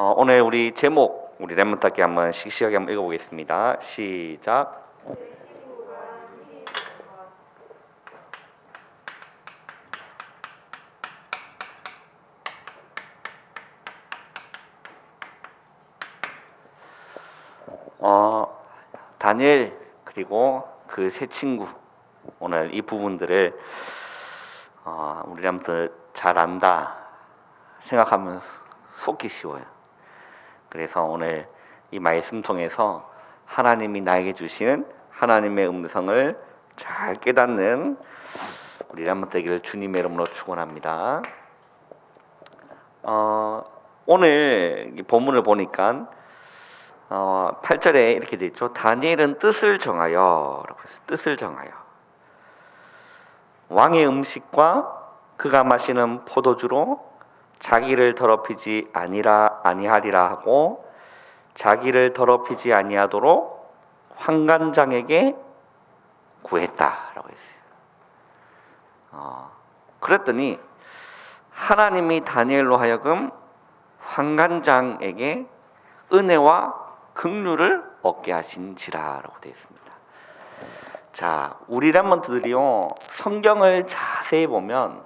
오늘 우리 제목 우리 랩몬탁기 한번 씩씩하게 한번 읽어보겠습니다. 시작. 다니엘 그리고 그 세 친구, 오늘 이 부분들을 우리 랩몬탁 잘 안다 생각하면 속기 쉬워요. 그래서 오늘 이 말씀 통해서 하나님이 나에게 주시는 하나님의 음성을 잘 깨닫는 우리 랩몬탁 되기를 주님의 이름으로 축원합니다. 오늘 본문을 보니까 8절에 이렇게 되어 있죠. 다니엘은 뜻을 정하여 라고 했어요. 뜻을 정하여 왕의 음식과 그가 마시는 포도주로 자기를 더럽히지 아니하리라 하고 자기를 더럽히지 아니하도록 환관장에게 구했다라고 했어요. 그랬더니 하나님이 다니엘로 하여금 환관장에게 은혜와 긍휼을 얻게 하신지라라고 되어 있습니다. 자, 우리 랩몬트들이요 성경을 자세히 보면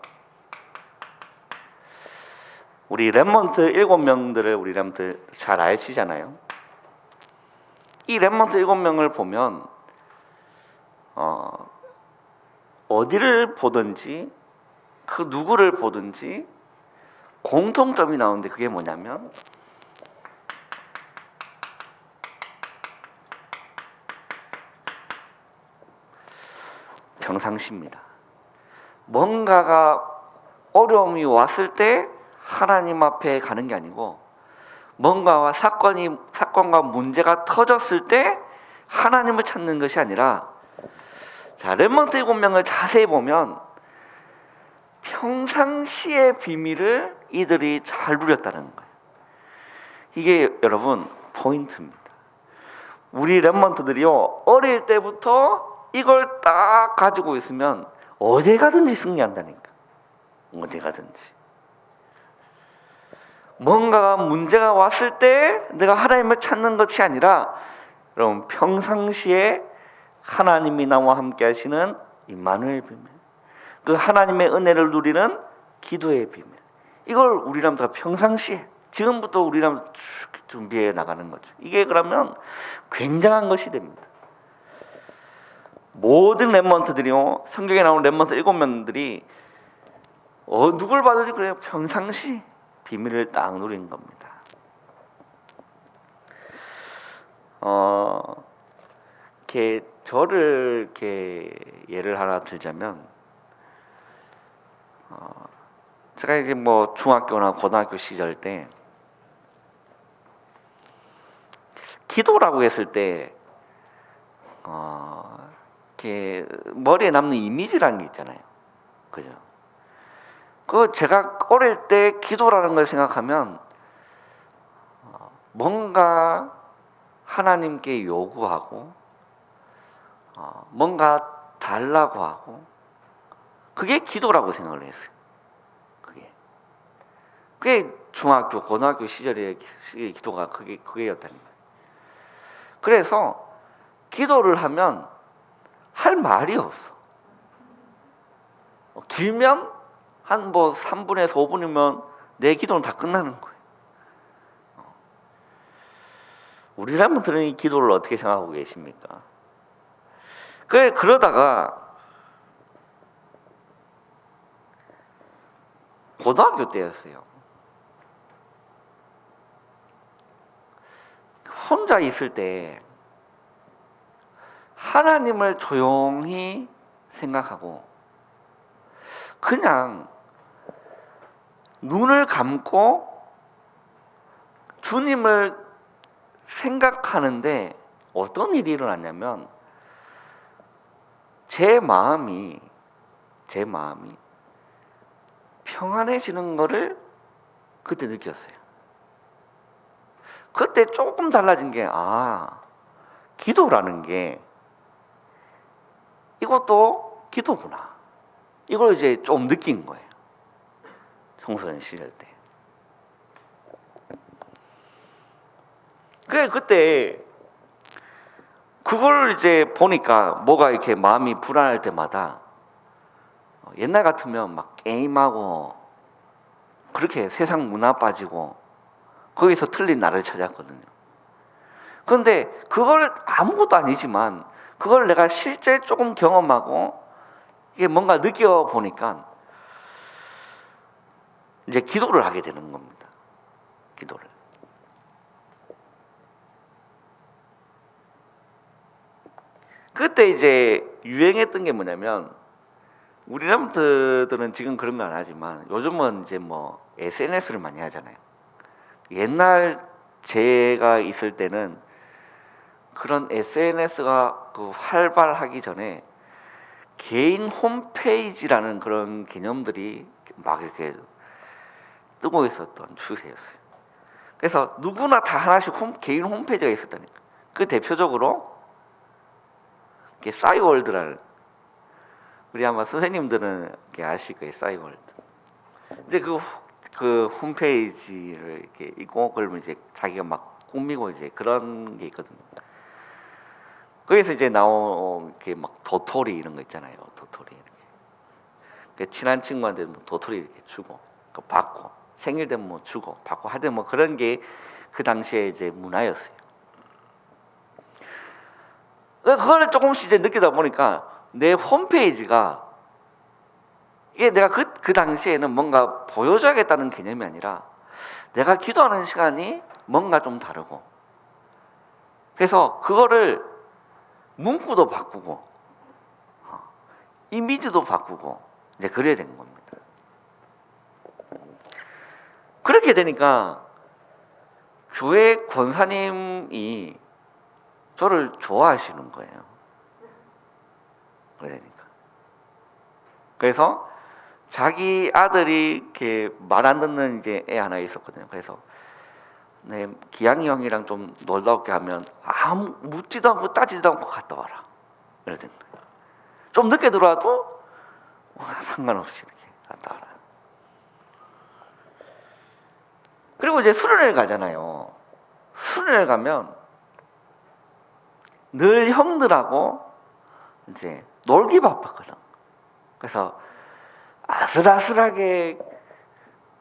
우리 랩몬트 7명들을 우리 랩몬트 잘 아시잖아요. 이 랩몬트 7명을 보면 어디를 보든지 그 누구를 보든지 공통점이 나오는데 그게 뭐냐면 평상시입니다. 뭔가가 어려움이 왔을 때 하나님 앞에 가는 게 아니고 뭔가와 사건과 문제가 터졌을 때 하나님을 찾는 것이 아니라, 자, 랩몬트 7명을 자세히 보면 평상시의 비밀을 이들이 잘 누렸다는 거예요. 이게 여러분 포인트입니다. 우리 랩몬트들이요 어릴 때부터 이걸 딱 가지고 있으면 어디 가든지 승리한다니까. 어디 가든지. 뭔가 문제가 왔을 때 내가 하나님을 찾는 것이 아니라, 여러분 평상시에 하나님이 나와 함께 하시는 임마누엘 비밀, 그 하나님의 은혜를 누리는 기도의 비밀, 이걸 우리랑 다 평상시에 지금부터 우리랑 준비해 나가는 거죠. 이게 그러면 굉장한 것이 됩니다. 모든 랩몬트들이요 성경에 나오는 랩몬트 7명들이 누굴 봐도 그래요. 평상시 비밀을 딱 누린 겁니다. 저를 이렇게 예를 하나 들자면, 제가 이제 뭐 중학교나 고등학교 시절 때 기도라고 했을 때 이렇게 머리에 남는 이미지라는 게 있잖아요. 그죠? 제가 어릴 때 기도라는 걸 생각하면 뭔가 하나님께 요구하고 뭔가 달라고 하고, 그게 기도라고 생각을 했어요. 그게 중학교, 고등학교 시절의 기도가 그게였다는 거예요. 그래서 기도를 하면 할 말이 없어. 길면 한 3분에서 5분이면 내 기도는 다 끝나는 거예요. 우리라면 들은 이 기도를 어떻게 생각하고 계십니까? 그러다가 고등학교 때였어요. 혼자 있을 때 하나님을 조용히 생각하고 그냥 눈을 감고 주님을 생각하는데 어떤 일이 일어났냐면 제 마음이 평안해지는 것을 그때 느꼈어요. 그때 조금 달라진 게 기도라는 게 이것도 기도구나. 이걸 이제 좀 느낀 거예요. 청소년 시절 때. 그때 그걸 이제 보니까 뭐가 이렇게 마음이 불안할 때마다 옛날 같으면 막 게임하고 그렇게 세상 문화 빠지고 거기서 틀린 나를 찾았거든요. 그런데 그걸 아무것도 아니지만 그걸 내가 실제 조금 경험하고 이게 뭔가 느껴보니까 이제 기도를 하게 되는 겁니다. 기도를. 그때 이제 유행했던 게 뭐냐면 우리 사람들은 지금 그런 건 안 하지만 요즘은 이제 뭐 SNS를 많이 하잖아요. 옛날 제가 있을 때는 그런 SNS가 그 활발하기 전에 개인 홈페이지라는 그런 개념들이 막 이렇게 뜨고 있었던 추세였어요. 그래서 누구나 다 하나씩 개인 홈페이지가 있었다니까. 그 대표적으로 싸이월드라는, 우리 아마 선생님들은 아실 거예요. 싸이월드. 이제 그 홈페이지를 이렇게 있고 그러면 이제 자기가 막 꾸미고 이제 그런 게 있거든요. 거기서 이제 나온 게 막 도토리 이런 거 있잖아요. 도토리 이렇게. 친한 친구한테 뭐 도토리 이렇게 주고 받고 생일 되면 뭐 주고 받고 하여튼 뭐 그런 게 그 당시에 이제 문화였어요. 그걸 조금씩 이제 느끼다 보니까 내 홈페이지가 이게 내가 그 당시에는 뭔가 보여줘야겠다는 개념이 아니라 내가 기도하는 시간이 뭔가 좀 다르고, 그래서 그거를 문구도 바꾸고 이미지도 바꾸고 이제 그래야 되는 겁니다. 그렇게 되니까 교회 권사님이 저를 좋아하시는 거예요. 그러니까. 그래서 자기 아들이 이렇게 말 안 듣는 이제 애 하나 있었거든요. 그래서 네, 기양이 형이랑 좀 놀다 올게 하면 아무 묻지도 않고 따지지도 않고 갔다 와라. 이러던 거예요. 좀 늦게 들어와도 상관없이 이렇게 갔다 와라. 그리고 이제 수련회를 가잖아요. 수련회를 가면 늘 형들하고 이제 놀기 바빴거든. 그래서 아슬아슬하게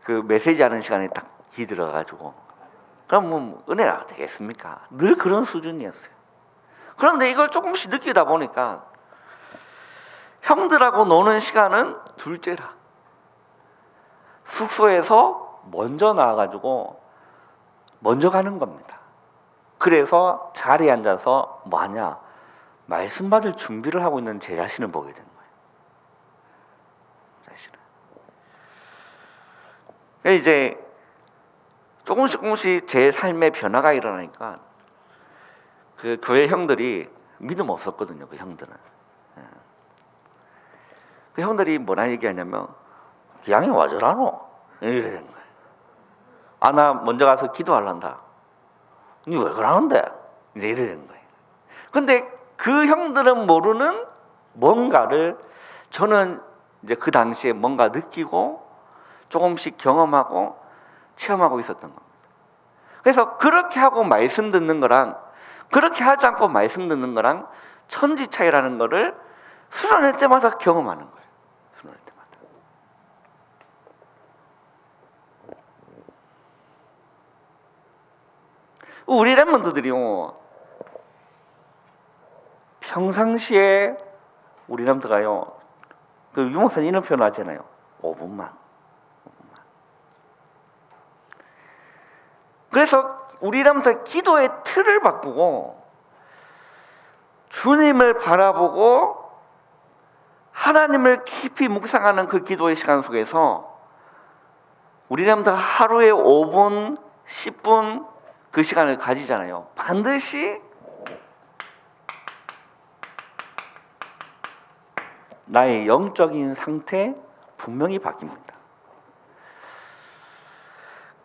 그 메시지 하는 시간에 딱 기들어가지고 그럼 뭐 은혜가 되겠습니까? 늘 그런 수준이었어요. 그런데 이걸 조금씩 느끼다 보니까 형들하고 노는 시간은 둘째라. 숙소에서 먼저 나와가지고 먼저 가는 겁니다. 그래서 자리에 앉아서 뭐 하냐? 말씀 받을 준비를 하고 있는 제 자신을 보게 되는 거예요. 자신을. 이제 조금씩 제 삶의 변화가 일어나니까 그 교회 형들이 믿음 없었거든요. 그 형들은. 그 형들이 뭐라 얘기하냐면 기양이 와저라노 이러는 거예요. 아, 나 먼저 가서 기도하란다. 니 왜 그러는데? 이제 이러는 거예요. 근데 그 형들은 모르는 뭔가를 저는 이제 그 당시에 뭔가 느끼고 조금씩 경험하고 체험하고 있었던 겁니다. 그래서 그렇게 하고 말씀 듣는 거랑 그렇게 하지 않고 말씀 듣는 거랑 천지 차이라는 거를 수련회 때마다 경험하는 거예요. 수련회 때마다. 우리 랩런더들이요, 평상시에 우리 랩런더가요, 그 유목사님 이런 표현 하잖아요. 5분만. 그래서 우리 랩런더 기도의 틀을 바꾸고 주님을 바라보고 하나님을 깊이 묵상하는 그 기도의 시간 속에서 우리 랩런더가 하루에 5분, 10분 그 시간을 가지잖아요. 반드시 나의 영적인 상태 분명히 바뀝니다.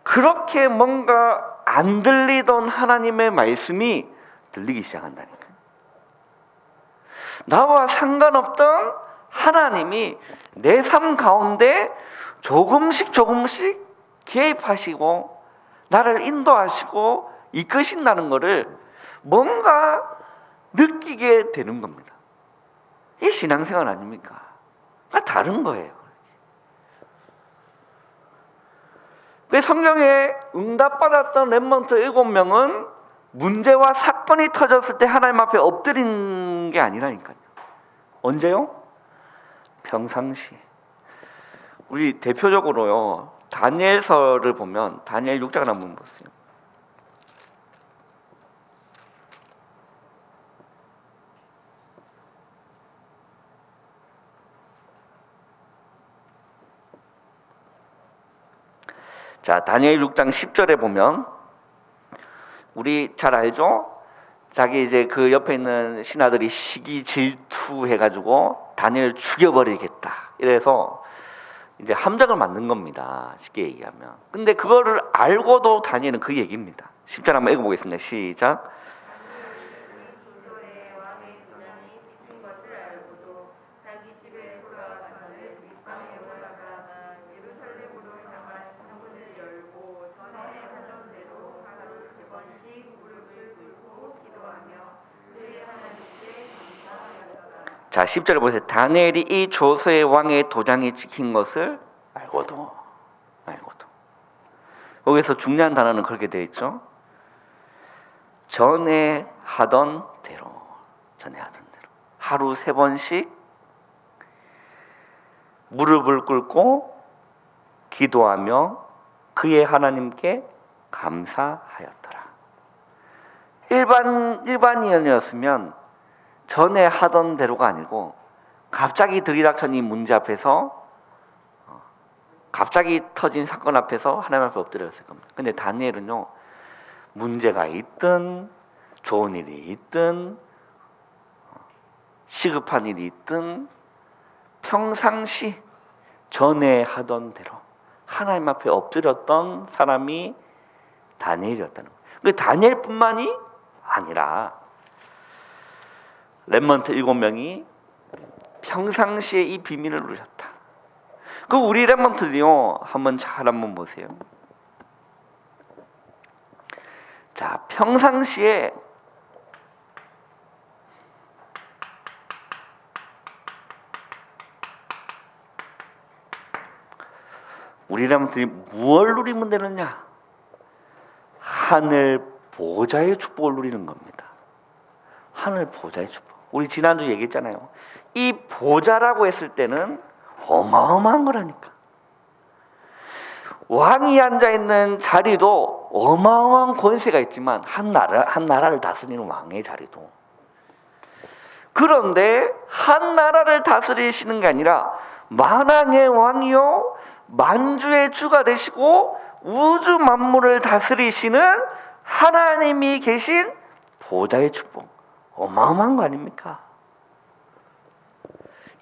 그렇게 뭔가 안 들리던 하나님의 말씀이 들리기 시작한다니까요. 나와 상관없던 하나님이 내 삶 가운데 조금씩 개입하시고 나를 인도하시고 이끄신다는 것을 뭔가 느끼게 되는 겁니다. 이게 신앙생활 아닙니까? 다른 거예요. 성경에 응답받았던 렘넌트 7명은 문제와 사건이 터졌을 때 하나님 앞에 엎드린 게 아니라니까요. 언제요? 평상시에. 우리 대표적으로요, 다니엘서를 보면 다니엘 6장을 한번 보세요. 자, 다니엘 6장 10절에 보면 우리 잘 알죠? 자기 이제 그 옆에 있는 신하들이 시기 질투해가지고 다니엘을 죽여버리겠다. 이래서 이제 함정을 만든 겁니다. 쉽게 얘기하면. 근데 그거를 알고도 다니엘은 그 얘기입니다. 10절 한번 읽어보겠습니다. 시작. 자, 10절을 보세요. 다니엘이 이 조서의 왕의 도장이 찍힌 것을 알고도. 여기서 중요한 단어는 그렇게 되어 있죠. 전에 하던 대로. 하루 3번씩 무릎을 꿇고 기도하며 그의 하나님께 감사하였더라. 일반인이었으면 전에 하던 대로가 아니고 갑자기 들이닥친 이 문제 앞에서, 갑자기 터진 사건 앞에서 하나님 앞에 엎드렸을 겁니다. 근데 다니엘은요, 문제가 있든 좋은 일이 있든 시급한 일이 있든 평상시 전에 하던 대로 하나님 앞에 엎드렸던 사람이 다니엘이었다는 거예요. 그 다니엘뿐만이 아니라 렘넌트 7명이 평상시에 이 비밀을 누렸다. 그 우리 렘넌트들이요, 한번 보세요. 자, 평상시에 우리 렘넌트들이 무엇을 누리면 되느냐? 하늘 보좌의 축복을 누리는 겁니다. 하늘 보좌의 축복. 우리 지난주 얘기했잖아요. 이 보좌라고 했을 때는 어마어마한 거라니까. 왕이 앉아있는 자리도 어마어마한 권세가 있지만 한 나라를 다스리는 왕의 자리도. 그런데 한 나라를 다스리시는 게 아니라 만왕의 왕이요 만주의 주가 되시고 우주 만물을 다스리시는 하나님이 계신 보좌의 축복. 어마어마한 거 아닙니까?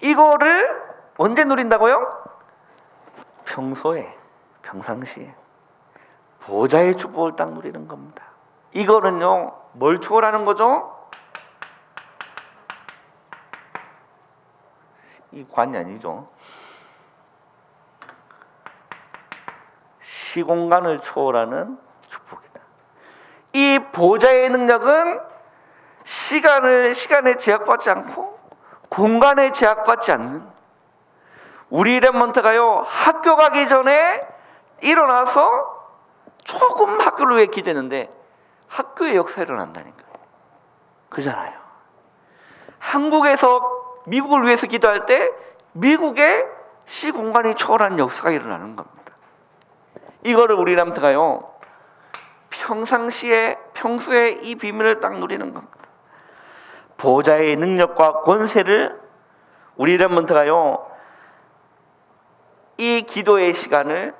이거를 언제 누린다고요? 평상시에 보좌의 축복을 딱 누리는 겁니다. 이거는요, 뭘 초월하는 거죠? 이 관이 아니죠. 시공간을 초월하는 축복이다. 이 보좌의 능력은 시간에 제약받지 않고 공간에 제약받지 않는, 우리 렘넌트가요, 학교 가기 전에 일어나서 조금 학교를 위해 기도했는데 학교의 역사가 일어난다니까요. 그잖아요. 한국에서 미국을 위해서 기도할 때 미국의 시공간이 초월한 역사가 일어나는 겁니다. 이거를 우리 렘넌트가요, 평소에 이 비밀을 딱 누리는 겁니다. 보좌의 능력과 권세를 우리 렘넌트가요, 이 기도의 시간을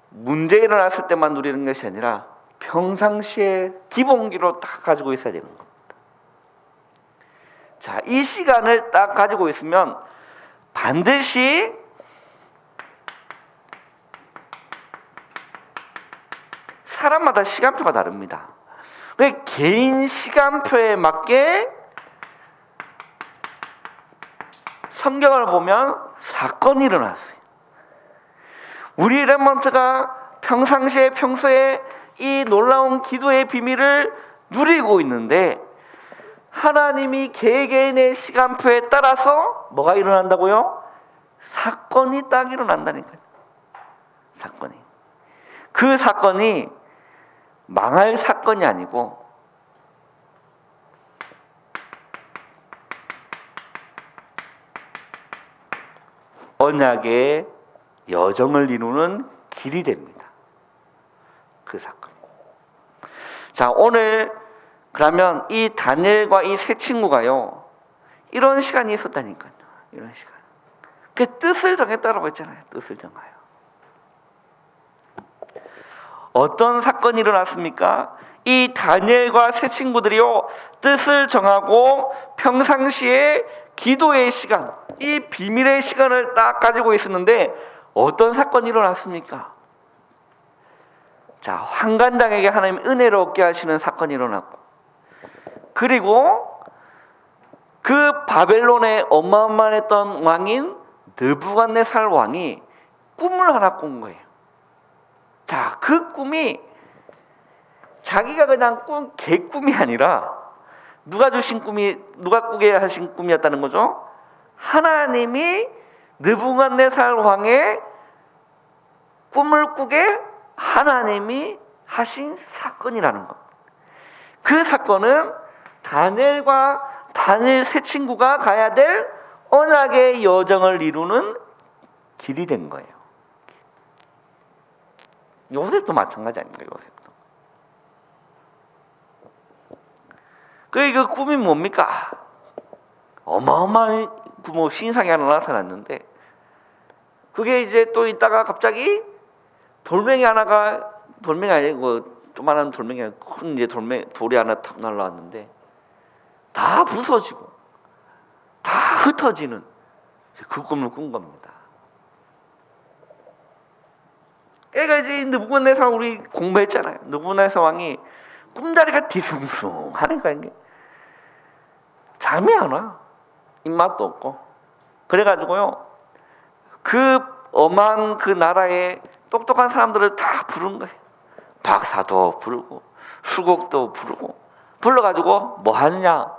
문제 일어났을 때만 누리는 것이 아니라 평상시에 기본기로 딱 가지고 있어야 되는 겁니다. 자, 이 시간을 딱 가지고 있으면 반드시 사람마다 시간표가 다릅니다. 개인 시간표에 맞게 성경을 보면 사건이 일어났어요. 우리 렘넌트가 평소에 이 놀라운 기도의 비밀을 누리고 있는데 하나님이 개개인의 시간표에 따라서 뭐가 일어난다고요? 사건이 딱 일어난다니까요. 사건이. 그 사건이 망할 사건이 아니고 언약의 여정을 이루는 길이 됩니다. 그 사건. 자, 오늘 그러면 이 다니엘과 이 세 친구가요, 이런 시간이 있었다니까요. 이런 시간. 그 뜻을 정했다라고 했잖아요. 뜻을 정하여. 어떤 사건이 일어났습니까? 이 다니엘과 세 친구들이요, 뜻을 정하고 평상시에 기도의 시간, 이 비밀의 시간을 딱 가지고 있었는데 어떤 사건이 일어났습니까? 자, 환관장에게 하나님 은혜를 얻게 하시는 사건이 일어났고, 그리고 그 바벨론의 어마어마했던 왕인 느부갓네살 왕이 꿈을 하나 꾼 거예요. 자, 그 꿈이 자기가 그냥 꾼 개꿈이 아니라 누가 주신 꿈이, 누가 꾸게 하신 꿈이었다는 거죠. 하나님이 느부갓네살 왕의 꿈을 꾸게 하나님이 하신 사건이라는 것. 그 사건은 다니엘 세 친구가 가야 될 언약의 여정을 이루는 길이 된 거예요. 요셉도 마찬가지 아닙니까? 요셉도. 그 꿈이 뭡니까? 어마어마한 신상이 하나 나타났는데, 그게 이제 또 있다가 갑자기 돌멩이 하나가, 돌멩이 아니고 조그만한 돌멩이, 큰 이제 돌이 하나 탁 날라왔는데 다 부서지고 다 흩어지는 그 꿈을 꾼 겁니다. 애가 이제 느부갓네살 우리 공부했잖아요. 느부갓네살 왕이 꿈자리가 뒤숭숭하니까 이게 잠이 안 와. 입맛도 없고. 그래가지고요, 그 엄한 그 나라의 똑똑한 사람들을 다 부른 거예요. 박사도 부르고 수곡도 부르고 불러가지고 뭐 하느냐,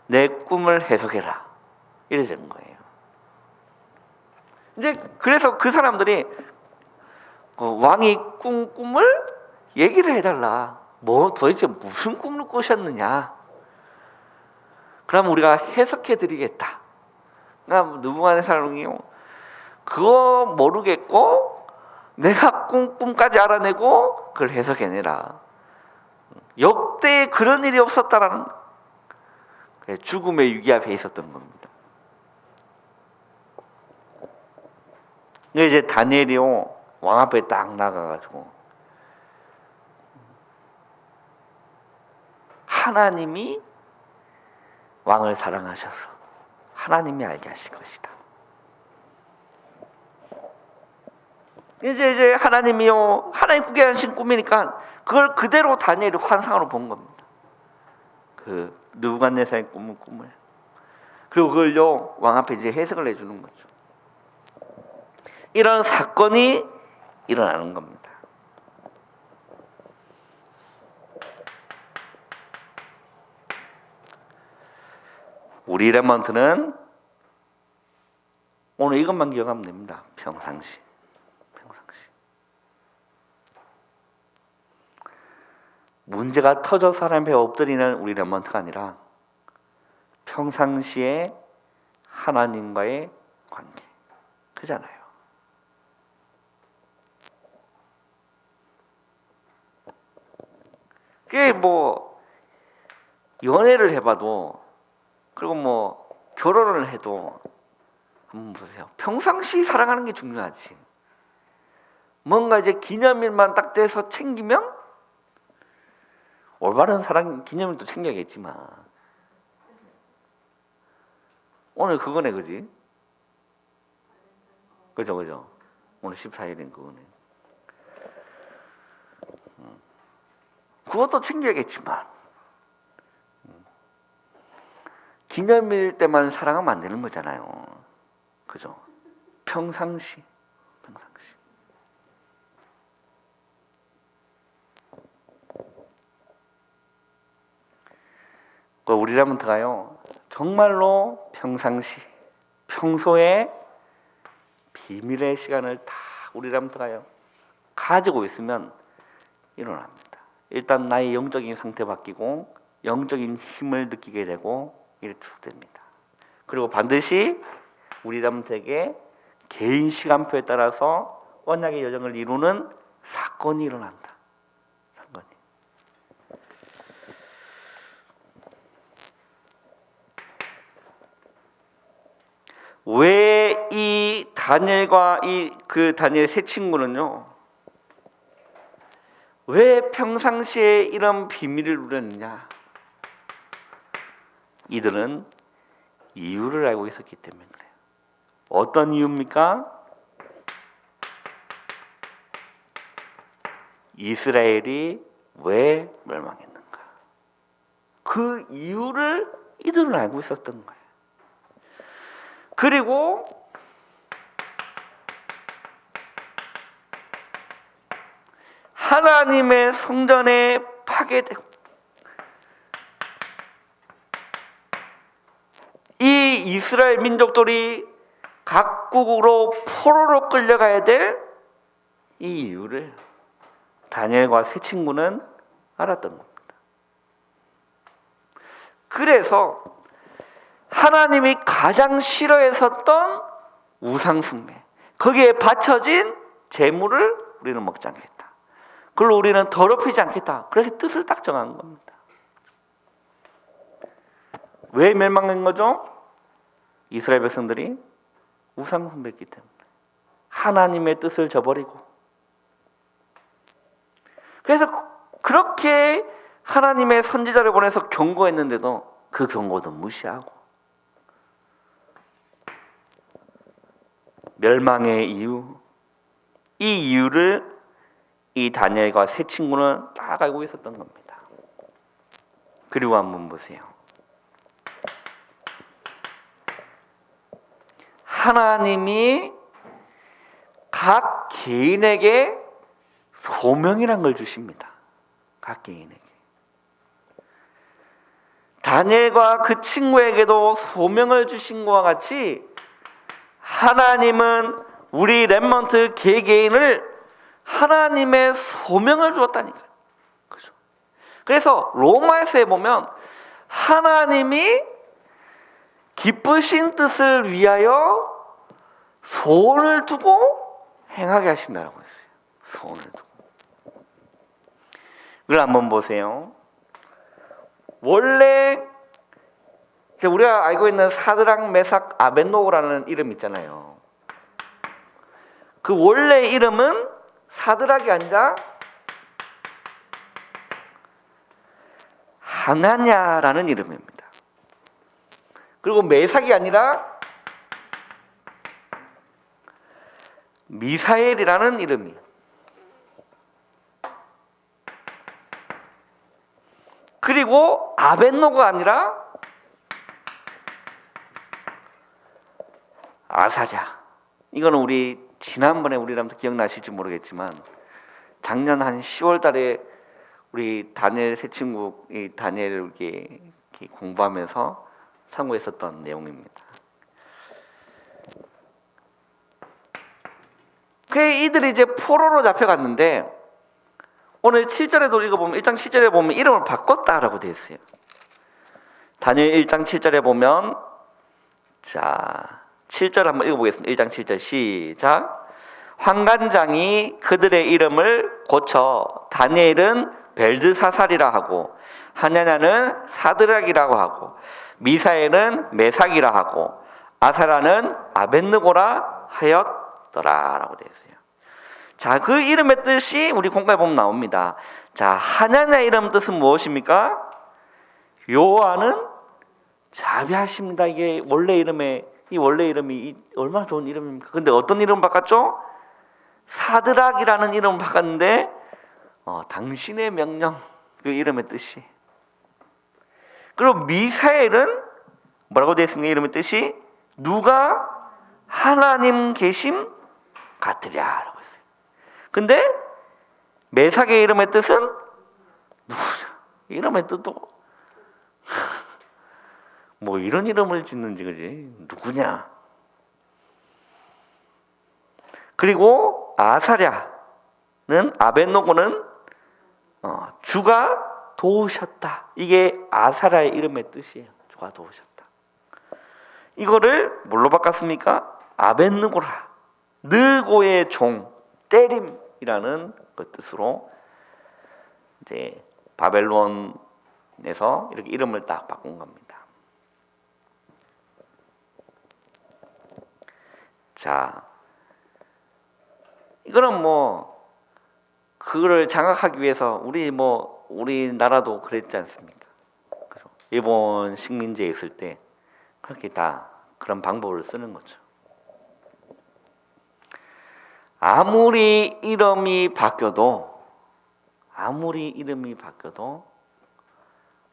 내 꿈을 해석해라, 이래 된 거예요. 이제 그래서 그 사람들이 왕이 꾼 꿈을 얘기를 해달라. 뭐 도대체 무슨 꿈을 꾸셨느냐? 그럼 우리가 해석해 드리겠다. 그럼 느부갓네살 왕이 그거 모르겠고 내가 꾼 꿈까지 알아내고 그걸 해석해내라. 역대 그런 일이 없었다라는 죽음의 위기 앞에 있었던 겁니다. 이제 다니엘이요, 왕 앞에 딱 나가가지고 하나님이 왕을 사랑하셔서 하나님이 알게 하실 것이다. 이제 하나님이요, 하나님 꾸게 하신 꿈이니까 그걸 그대로 다니엘이 환상으로 본 겁니다. 그 느부갓네살의 꿈을. 그리고 그걸요, 왕 앞에 이제 해석을 해주는 거죠. 이런 사건이 일어나는 겁니다. 우리 레몬트는 오늘 이것만 기억하면 됩니다. 평상시. 문제가 터져 사람 배에 엎드리는 우리 레몬트가 아니라 평상시에 하나님과의 관계. 그잖아요. 그게 뭐 연애를 해봐도, 그리고 뭐 결혼을 해도 한번 보세요. 평상시 사랑하는 게 중요하지. 뭔가 이제 기념일만 딱 돼서 챙기면 올바른 사랑 기념일도 챙겨야겠지만 오늘 그거네, 그지? 그죠? 오늘 14일인 그거네. 그것도 챙겨야겠지만 기념일 때만 사랑하면 안 되는 거잖아요. 그죠? 평상시. 그 우리라면 들어가요. 정말로 평소에 비밀의 시간을 다 우리라면 들어가요. 가지고 있으면 일어납니다. 일단 나의 영적인 상태 바뀌고 영적인 힘을 느끼게 되고 이렇게 쭉 됩니다. 그리고 반드시 우리라면 되게 개인 시간표에 따라서 언약의 여정을 이루는 사건이 일어난다. 사건이. 왜 이 다니엘과 그 다니엘 세 친구는요, 왜 평상시에 이런 비밀을 누렸느냐? 이들은 이유를 알고 있었기 때문에 그래요. 어떤 이유입니까? 이스라엘이 왜 멸망했는가? 그 이유를 이들은 알고 있었던 거예요. 그리고 하나님의 성전에 파괴되고 이 이스라엘 민족들이 각국으로 포로로 끌려가야 될 이 이유를 다니엘과 세 친구는 알았던 겁니다. 그래서 하나님이 가장 싫어했었던 우상숭배, 거기에 바쳐진 제물을 우리는 먹지 않겠다. 그걸로 우리는 더럽히지 않겠다. 그렇게 뜻을 딱 정한 겁니다. 왜 멸망한 거죠? 이스라엘 백성들이 우상숭배했기 때문에. 하나님의 뜻을 저버리고. 그래서 그렇게 하나님의 선지자를 보내서 경고했는데도 그 경고도 무시하고 멸망의 이유, 이 이유를 이 다니엘과 세 친구는 딱 알고 있었던 겁니다. 그리고 한번 보세요. 하나님이 각 개인에게 소명이란 걸 주십니다. 각 개인에게. 다니엘과 그 친구에게도 소명을 주신 것과 같이 하나님은 우리 렘넌트 개개인을 하나님의 소명을 주었다니까요. 그죠? 그래서 로마서에 보면 하나님이 기쁘신 뜻을 위하여 소원을 두고 행하게 하신다라고 했어요. 소원을 두고. 그걸 한번 보세요. 원래 우리가 알고 있는 사드락, 메삭, 아벳노고라는 이름 있잖아요. 그 원래 이름은 사드락이 아니라 하나냐라는 이름입니다. 그리고 메삭이 아니라 미사엘이라는 이름이에요. 그리고 아벳노고가 아니라 아사랴. 이거는 우리 지난번에 우리라면 기억나실지 모르겠지만 작년 한 10월 달에 우리 다니엘 세 친구 다니엘을 이렇게 공부하면서 참고했었던 내용입니다. 그 이들이 이제 포로로 잡혀갔는데 오늘 7절에도 읽어보면 1장 7절에 보면 이름을 바꿨다라고 되어 있어요. 다니엘 1장 7절에 보면 자 7절 한번 읽어보겠습니다. 1장 7절 시작. 환관장이 그들의 이름을 고쳐 다니엘은 벨드사살이라 하고 하냐냐는 사드락이라고 하고 미사엘은 메삭이라 하고 아사라는 아벳느고라 하였더라 라고 되어 있어요. 자, 그 이름의 뜻이 우리 공부해 보면 나옵니다. 자, 하냐냐 이름 뜻은 무엇입니까? 여호와는 자비하십니다. 이게 원래 이름이 얼마나 좋은 이름입니까? 근데 어떤 이름 바꿨죠? 사드락이라는 이름을 바꿨는데 당신의 명령, 그 이름의 뜻이. 그리고 미사엘은 뭐라고 되어 있습니까? 이름의 뜻이 누가 하나님 계심 같으랴라고 했어요. 근데 메삭의 이름의 뜻은 누구냐? 이름의 뜻도 뭐 이런 이름을 짓는지 그지? 누구냐? 그리고 아사랴는 아벳노고는 주가 도우셨다. 이게 아사랴의 이름의 뜻이에요. 주가 도우셨다. 이거를 뭘로 바꿨습니까? 아벳느고라. 느고의 종, 때림이라는 그 뜻으로 이제 바벨론에서 이렇게 이름을 딱 바꾼 겁니다. 자, 이거는 뭐 그거를 장악하기 위해서 우리나라도 그랬지 않습니까? 일본 식민지에 있을 때 그렇게 다 그런 방법을 쓰는 거죠. 아무리 이름이 바뀌어도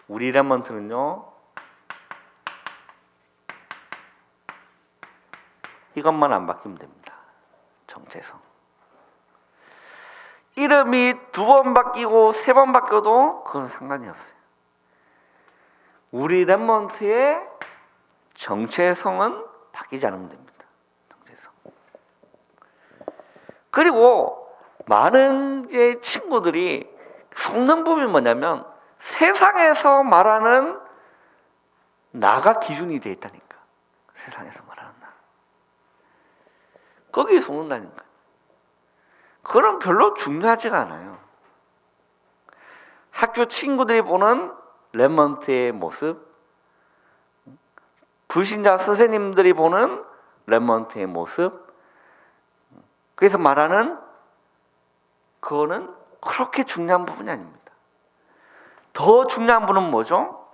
우리 레몬트는요 이것만 안 바뀌면 됩니다. 정체성. 이름이 2번 바뀌고 3번 바뀌어도 그건 상관이 없어요. 우리 레몬트의 정체성은 바뀌지 않으면 됩니다. 정체성. 그리고 많은 이제 친구들이 속는 부분이 뭐냐면 세상에서 말하는 나가 기준이 돼 있다니까. 세상에서 말하는 나. 거기에 속는다니까. 그건 별로 중요하지가 않아요. 학교 친구들이 보는 렘넌트의 모습, 불신자 선생님들이 보는 렘넌트의 모습, 그래서 말하는 그거는 그렇게 중요한 부분이 아닙니다. 더 중요한 부분은 뭐죠?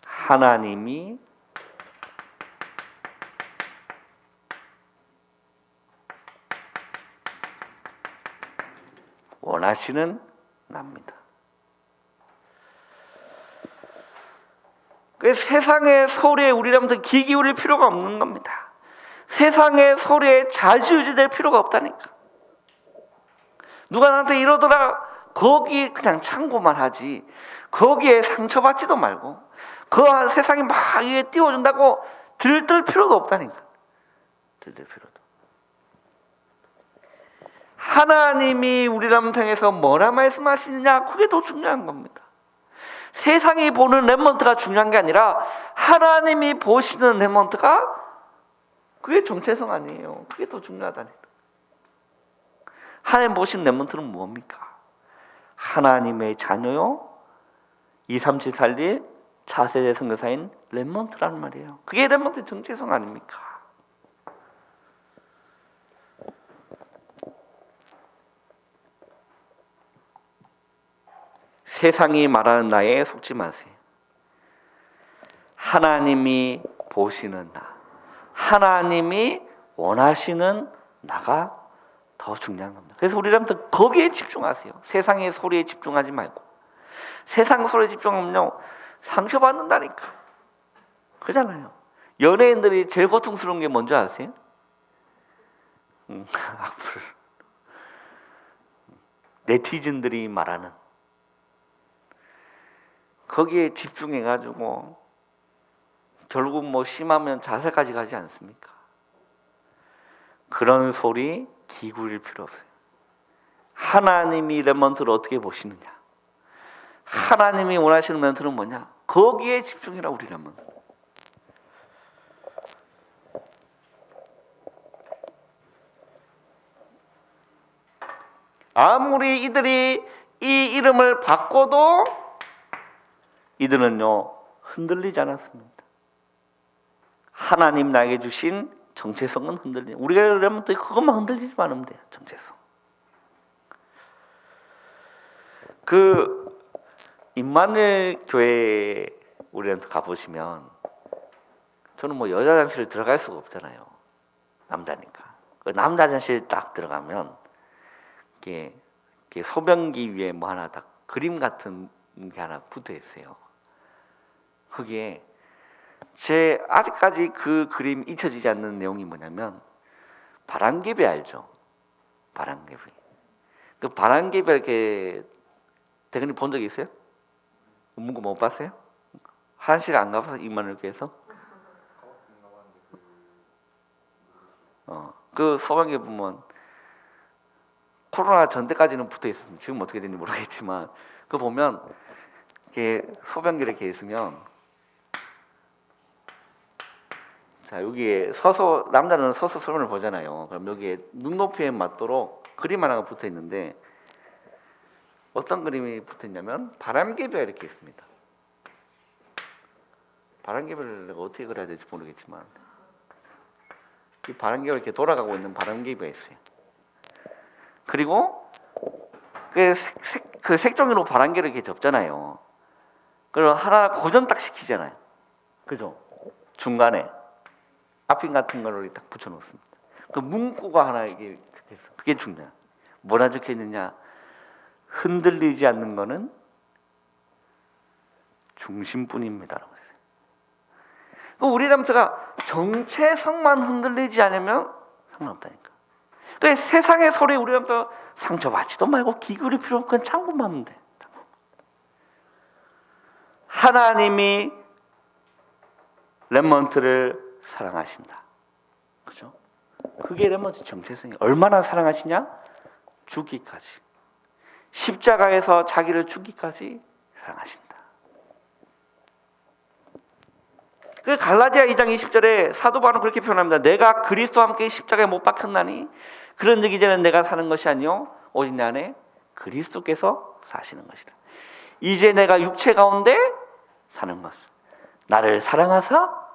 하나님이 원하시는 나입니다. 그래서 세상의 소리에 우리라면서 귀 기울일 필요가 없는 겁니다. 세상의 소리에 좌지우지될 필요가 없다니까. 누가 나한테 이러더라 거기 그냥 참고만 하지 거기에 상처받지도 말고 그 세상이 막 이게 띄워준다고 들뜰 필요도 없다니까. 들뜰 필요도. 하나님이 우리를 통해서 뭐라 말씀하시느냐 그게 더 중요한 겁니다. 세상이 보는 렘넌트가 중요한 게 아니라 하나님이 보시는 렘넌트가 그게 정체성 아니에요. 그게 더 중요하다니까. 하나님 보시는 렘넌트는 뭡니까? 하나님의 자녀요 23741 차세대 선교사인 렘넌트란 말이에요. 그게 렘넌트의 정체성 아닙니까? 세상이 말하는 나에 속지 마세요. 하나님이 보시는 나, 하나님이 원하시는 나가 더 중요한 겁니다. 그래서 우리라면 거기에 집중하세요. 세상의 소리에 집중하지 말고. 세상 소리에 집중하면요 상처받는다니까. 그러잖아요. 연예인들이 제일 고통스러운 게 뭔지 아세요? 악플. 네티즌들이 말하는 거기에 집중해가지고 결국 뭐 심하면 자살까지 가지 않습니까? 그런 소리 기울일 필요 없어요. 하나님이 렘넌트를 어떻게 보시느냐? 하나님이 원하시는 렘넌트는 뭐냐? 거기에 집중해라 우리 렘넌트. 아무리 이들이 이 이름을 바꿔도 이들은요 흔들리지 않았습니다. 하나님 나에게 주신 정체성은 흔들리지. 우리가 그러면 또 그것만 흔들리지만 하면 돼요. 정체성. 그 임마누엘 교회 우리한테 가보시면 저는 뭐 여자 화장실 들어갈 수가 없잖아요. 남자니까. 그 남자 화장실 딱 들어가면 이게 소변기 위에 뭐 하나 딱 그림 같은 게 하나 붙어 있어요. 거기에 제 아직까지 그 그림 잊혀지지 않는 내용이 뭐냐면 바람개비 알죠? 바람개비. 그 바람개비 이렇게 대근이 본 적 있어요? 문구 못 봤어요? 화장실 안 가봐서 이만을 위해서? 그 소변기 보면 코로나 전 때까지는 붙어 있었는데 지금 어떻게 되는지 모르겠지만 그 보면 이렇게 소변기 이렇게 있으면 자 여기에 서서 남자는 서서 소변을 보잖아요. 그럼 여기에 눈높이에 맞도록 그림 하나가 붙어 있는데 어떤 그림이 붙어 있냐면 바람개비가 이렇게 있습니다. 바람개비를 내가 어떻게 그려야 될지 모르겠지만 이 바람개비가 이렇게 돌아가고 있는 바람개비가 있어요. 그리고 그 색종이로 바람개를 이렇게 접잖아요. 그리고 하나 고정 딱 시키잖아요. 그죠? 중간에 앞핀 같은 거를 딱 붙여놓습니다. 그 문구가 하나 이게 적혀있어. 그게 중요해요. 뭐라 적혀있느냐? 흔들리지 않는 거는 중심뿐입니다라고 했어요. 우리람서가 정체성만 흔들리지 않으면 상관없다니까. 그 세상의 소리에 우리람서 상처받지도 말고 기울일 필요 없고 참고만 하면 돼. 하나님이 렘넌트를 사랑하신다. 그죠? 그게 렘넌트 정체성이에요. 얼마나 사랑하시냐? 죽기까지. 십자가에서 자기를 죽기까지 사랑하신다. 그 갈라디아 2장 20절에 사도 바울은 그렇게 표현합니다. 내가 그리스도와 함께 십자가에 못 박혔나니 그런 적 이제는 내가 사는 것이 아니요 오직 내 안에 그리스도께서 사시는 것이다. 이제 내가 육체 가운데 사는 것은 나를 사랑하사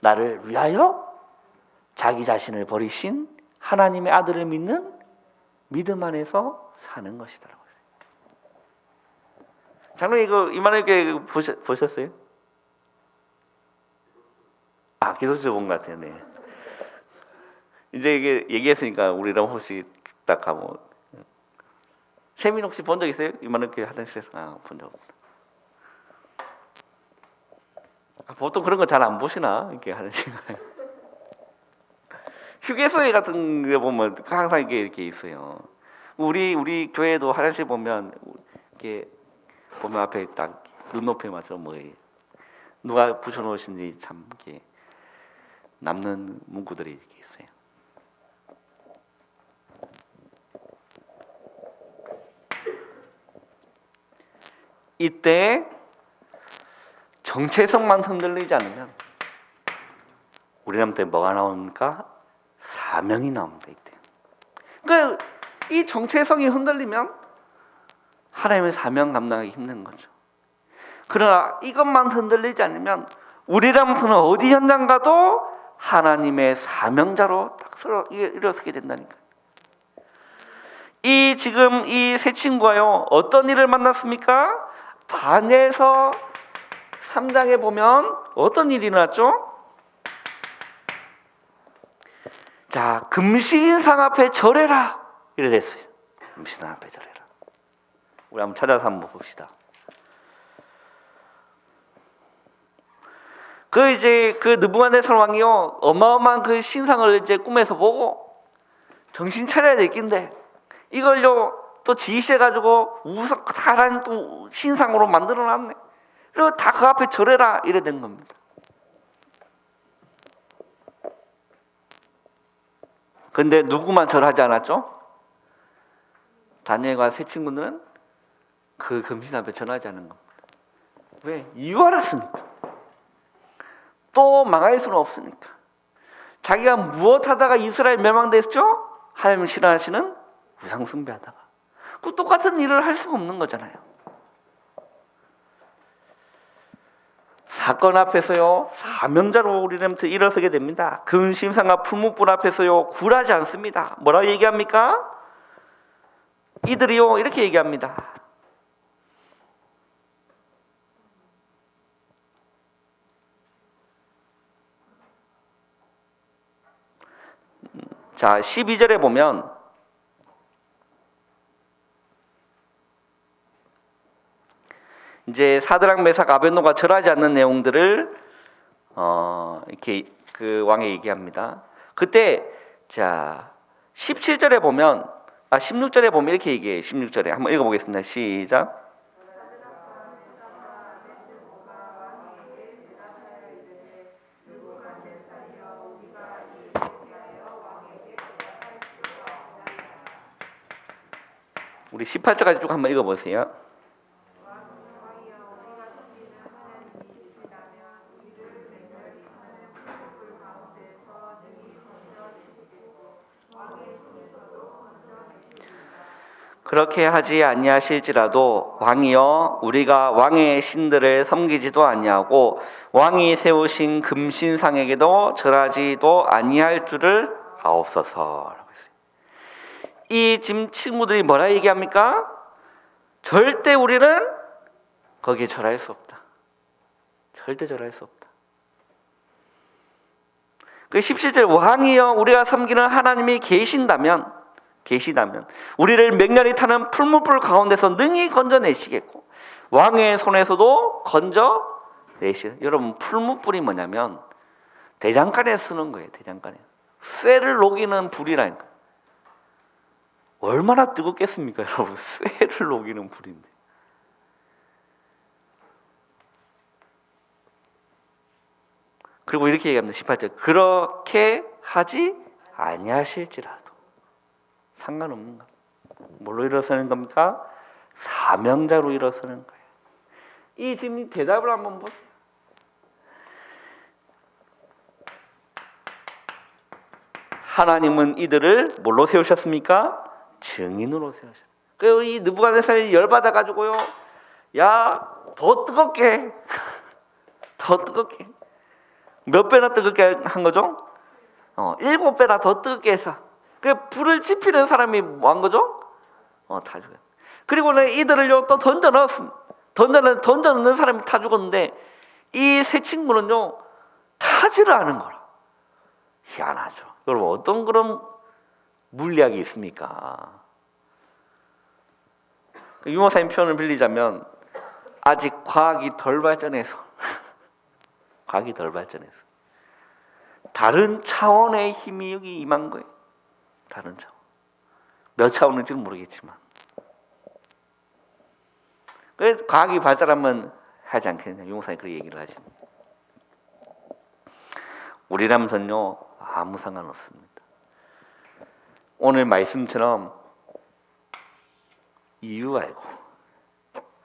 나를 위하여 자기 자신을 버리신 하나님의 아들을 믿는 믿음 안에서 사는 것이더라고요. 장로님 이거 이만하게 보셨어요? 아, 기도서 본 것 같아요. 네. 이제 이게 얘기했으니까 우리랑 혹시 딱 하고 세민 혹시 본 적 있어요? 이만하게 화장실에서 본 적 없다. 보통 그런 거 잘 안 보시나? 이렇게 화장실 휴게소에 같은 데 보면 항상 이렇게 있어요. 우리 교회도 화장실 보면 이렇게 보면 앞에 딱 눈높이에 맞춰 누가 붙여놓으신지 참 이렇게 남는 문구들이 이렇게 있어요. 이때 정체성만 흔들리지 않으면 우리한테 뭐가 나옵니까? 사명이 나옵니다. 이때. 그러니까 이 정체성이 흔들리면 하나님의 사명 감당하기 힘든 거죠. 그러나 이것만 흔들리지 않으면 우리라면서는 어디 현장 가도 하나님의 사명자로 딱 일어서게 된다니까. 지금 이 세 친구가요 어떤 일을 만났습니까? 다니엘서 3장에 보면 어떤 일이 일어났죠? 자, 금시인상 앞에 절해라 이래 됐어요. 금시인상 앞에 절해라. 우리 한번 찾아서 한번 봅시다. 그 느부갓네살 왕이요 어마어마한 그 신상을 이제 꿈에서 보고 정신 차려야 될 낀데 이걸요 또 지시해가지고 다른 또 신상으로 만들어놨네. 그리고 다 그 앞에 절해라 이래 된 겁니다. 근데 누구만 절하지 않았죠? 다니엘과 세 친구는 그 금신 앞에 절하지 않은 겁니다. 왜? 이유 알았으니까. 또 망할 수는 없으니까. 자기가 무엇하다가 이스라엘 멸망됐죠? 하나님을 싫어하시는 우상 숭배하다가. 그 똑같은 일을 할 수가 없는 거잖아요. 사건 앞에서요 사명자로 우리는 일어서게 됩니다. 근심상과 풀무불 앞에서요 굴하지 않습니다. 뭐라고 얘기합니까? 이들이요 이렇게 얘기합니다. 자 12절에 보면 이제 사드락 메삭 아벳노가 절하지 않는 내용들을 이렇게 그 왕에 얘기합니다. 그때 자 17절에 보면 16절에 보면 이렇게 얘기해요. 16절에 한번 읽어보겠습니다. 시작. 우리 18절까지 쭉 한번 읽어보세요. 그렇게 하지 아니하실지라도 왕이여 우리가 왕의 신들을 섬기지도 아니하고 왕이 세우신 금신상에게도 절하지도 아니할 줄을 아옵소서. 이 지금 친구들이 뭐라 얘기합니까? 절대 우리는 거기에 절할 수 없다. 절대 절할 수 없다. 그 17절 왕이여 우리가 섬기는 하나님이 계시다면 우리를 맹렬히 타는 풀무불 가운데서 능히 건져내시겠고 왕의 손에서도 건져내시. 여러분 풀무불이 뭐냐면 대장간에 쓰는 거예요. 대장간에 쇠를 녹이는 불이라니까. 얼마나 뜨겁겠습니까 여러분. 쇠를 녹이는 불인데. 그리고 이렇게 얘기합니다. 18절 그렇게 하지 아니하실지라도 상관없는 거. 뭘로 일어서는 겁니까? 사명자로 일어서는 거예요. 이 지금 대답을 한번 보세요. 하나님은 이들을 뭘로 세우셨습니까? 증인으로 세우셨어요. 그리고 이 느부갓네살이 열받아 가지고요. 야, 더 뜨겁게, 더 뜨겁게. 몇 배나 뜨겁게 한 거죠? 7배나 더 뜨겁게 해서. 그 불을 지피는 사람이 뭐 한 거죠? 다 죽었어요. 그리고는 이들을요 또 던져 넣었습니다. 던져 넣는 사람이 다 죽었는데 이 세 친구는요 타지를 않은 거라. 희한하죠. 여러분 어떤 그런 물리학이 있습니까? 유머사님 표현을 빌리자면 아직 과학이 덜 발전해서 다른 차원의 힘이 여기 임한 거예요. 다른 차원. 몇 차원인지는 모르겠지만. 그래서 과학이 발달하면 하지 않겠냐. 유목사님 그렇게 얘기를 하시는. 우리라면서는요 아무 상관없습니다. 오늘 말씀처럼 이유 알고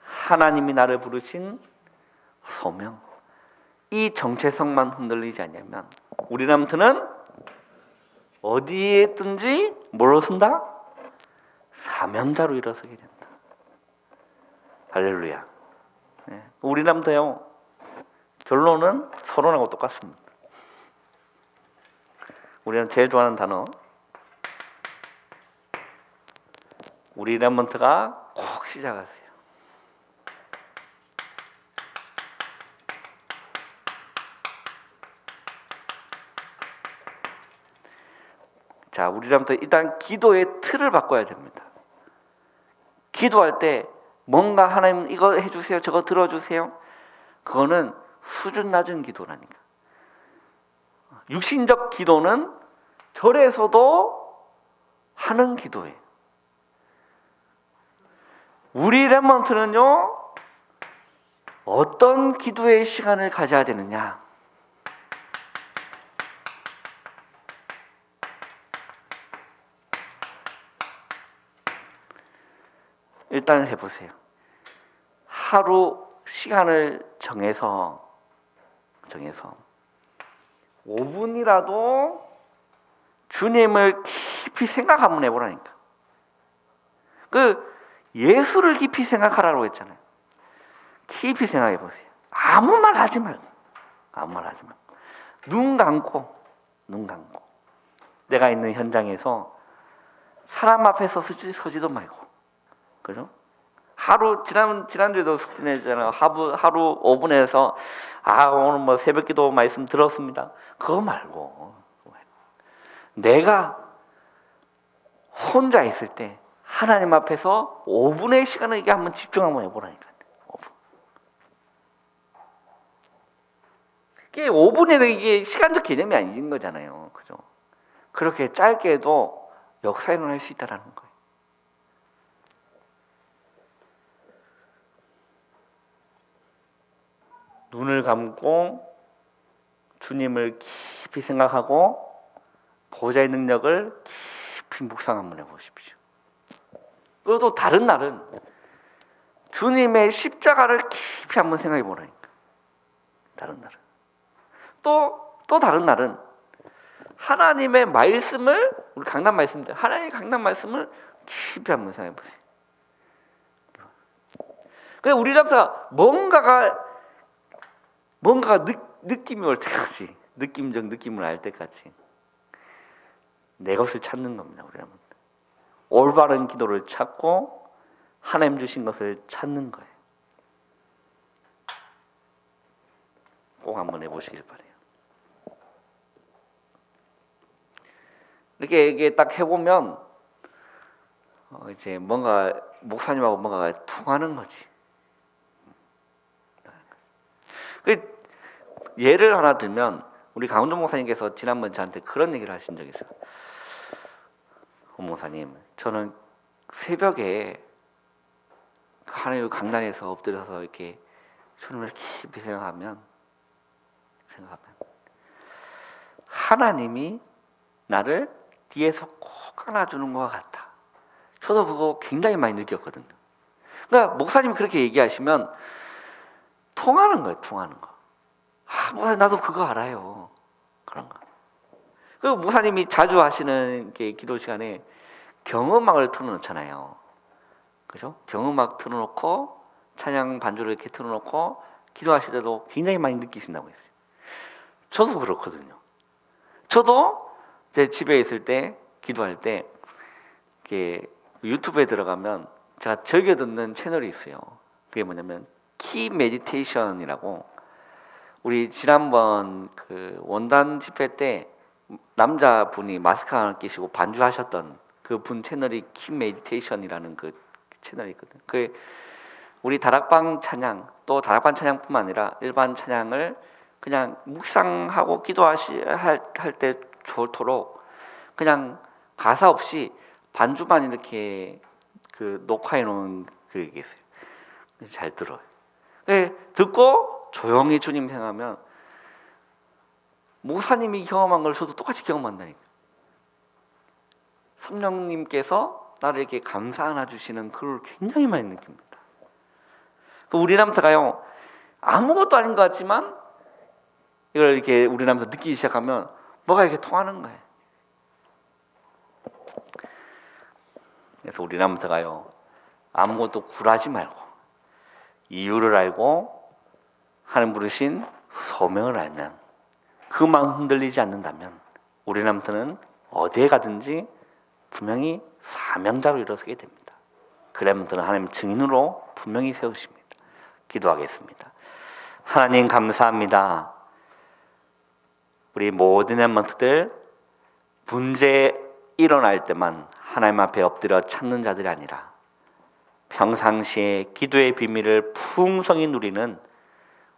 하나님이 나를 부르신 소명, 이 정체성만 흔들리지 않냐면 우리라면서는 어디에 있든지 뭘로 쓴다? 사명자로 일어서게 된다. 할렐루야. 네. 우리라면서요 결론은 서론하고 똑같습니다. 우리는 제일 좋아하는 단어 우리라면서가 꼭 시작하세요. 자, 우리라면서 일단 기도의 틀을 바꿔야 됩니다. 기도할 때 뭔가 하나님 이거 해주세요, 저거 들어주세요. 그거는 수준 낮은 기도라니까. 육신적 기도는 절에서도 하는 기도예요. 우리 렘넌트는요 어떤 기도의 시간을 가져야 되느냐? 일단 해보세요. 하루 시간을 정해서 5분이라도 주님을 깊이 생각 한번 해보라니까. 그 예수를 깊이 생각하라고 했잖아요. 깊이 생각해 보세요. 아무 말 하지 말고. 눈 감고. 내가 있는 현장에서 사람 앞에서 서지도 말고. 그죠? 하루 지난주에도 스크린했잖아요. 하루 5분에서 오늘 뭐 새벽기도 말씀 들었습니다. 그거 말고 내가 혼자 있을 때 하나님 앞에서 5분의 시간을 이게 한번 집중 한번 해보라니까요. 5분. 이게 5분에 이게 시간적 개념이 아닌 거잖아요. 그죠? 그렇게 짧게도 역사 일어날 수 있다라는 거예요. 눈을 감고 주님을 깊이 생각하고 보좌의 능력을 깊이 묵상 한번 해보십시오. 그리고 또 다른 날은 주님의 십자가를 깊이 한번 생각해 보라니까. 다른 날은 또 다른 날은 하나님의 말씀을, 우리 강단 말씀인데 하나님의 강단 말씀을 깊이 한번 생각해 보세요. 그냥 우리나라 뭔가가 느낌이 올 때까지, 느낌적 느낌을 알 때까지 내 것을 찾는 겁니다. 우리는 올바른 기도를 찾고 하나님 주신 것을 찾는 거예요. 꼭 한번 해보시길 바래요. 이렇게 딱 해보면 이제 뭔가 목사님하고 뭔가 통하는 거지. 그 예를 하나 들면 우리 강원도 목사님께서 지난번 저한테 그런 얘기를 하신 적이 있어요. 목사님, 저는 새벽에 하나님의 강단에서 엎드려서 이렇게 주님을 깊이 생각하면 하나님이 나를 뒤에서 꼭 안아주는 것 같다. 저도 그거 굉장히 많이 느꼈거든요. 그러니까 목사님이 그렇게 얘기하시면 통하는 거예요. 통하는 거. 목사님 나도 그거 알아요. 그런 거. 그리고 목사님이 자주 하시는 게 기도 시간에 경음악을 틀어놓잖아요. 그죠? 경음악 틀어놓고 찬양 반주를 이렇게 틀어놓고 기도하실 때도 굉장히 많이 느끼신다고 했어요. 저도 그렇거든요. 저도 제 집에 있을 때 기도할 때 이렇게 유튜브에 들어가면 제가 즐겨 듣는 채널이 있어요. 그게 뭐냐면 키 메디테이션이라고, 우리 지난번 그 원단 집회 때 남자분이 마스크 하나 끼시고 반주하셨던 그 분 채널이 키 메디테이션이라는 그 채널이 있거든요. 그 우리 다락방 찬양, 또 다락방 찬양뿐만 아니라 일반 찬양을 그냥 묵상하고 할 때 좋도록 그냥 가사 없이 반주만 이렇게 그 녹화해 놓은 그게 있어요. 잘 들어요. 듣고 조용히 주님 생각하면 목사님이 경험한 걸 저도 똑같이 경험한다니까. 성령님께서 나를 이렇게 감사 안아주시는 그걸 굉장히 많이 느낍니다. 우리 남자가요, 아무것도 아닌 것 같지만 이걸 이렇게 우리 남자 느끼기 시작하면 뭐가 이렇게 통하는 거예요. 그래서 우리 남자가요, 아무것도 굴하지 말고 이유를 알고 하나님 부르신 소명을 알면, 그만 흔들리지 않는다면 우리 남자는 어디에 가든지 분명히 사명자로 일어서게 됩니다. 그 렘넌트는 하나님 증인으로 분명히 세우십니다. 기도하겠습니다. 하나님 감사합니다. 우리 모든 렘넌트들 문제 일어날 때만 하나님 앞에 엎드려 찾는 자들이 아니라 평상시에 기도의 비밀을 풍성히 누리는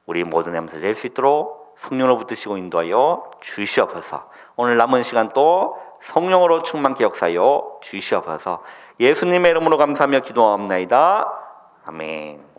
우리 모든 렘넌트들 될 수 있도록 성령으로 붙드시고 인도하여 주시옵소서. 오늘 남은 시간 또 성령으로 충만케 역사하여 주시옵소서. 예수님의 이름으로 감사하며 기도합나이다. 아멘.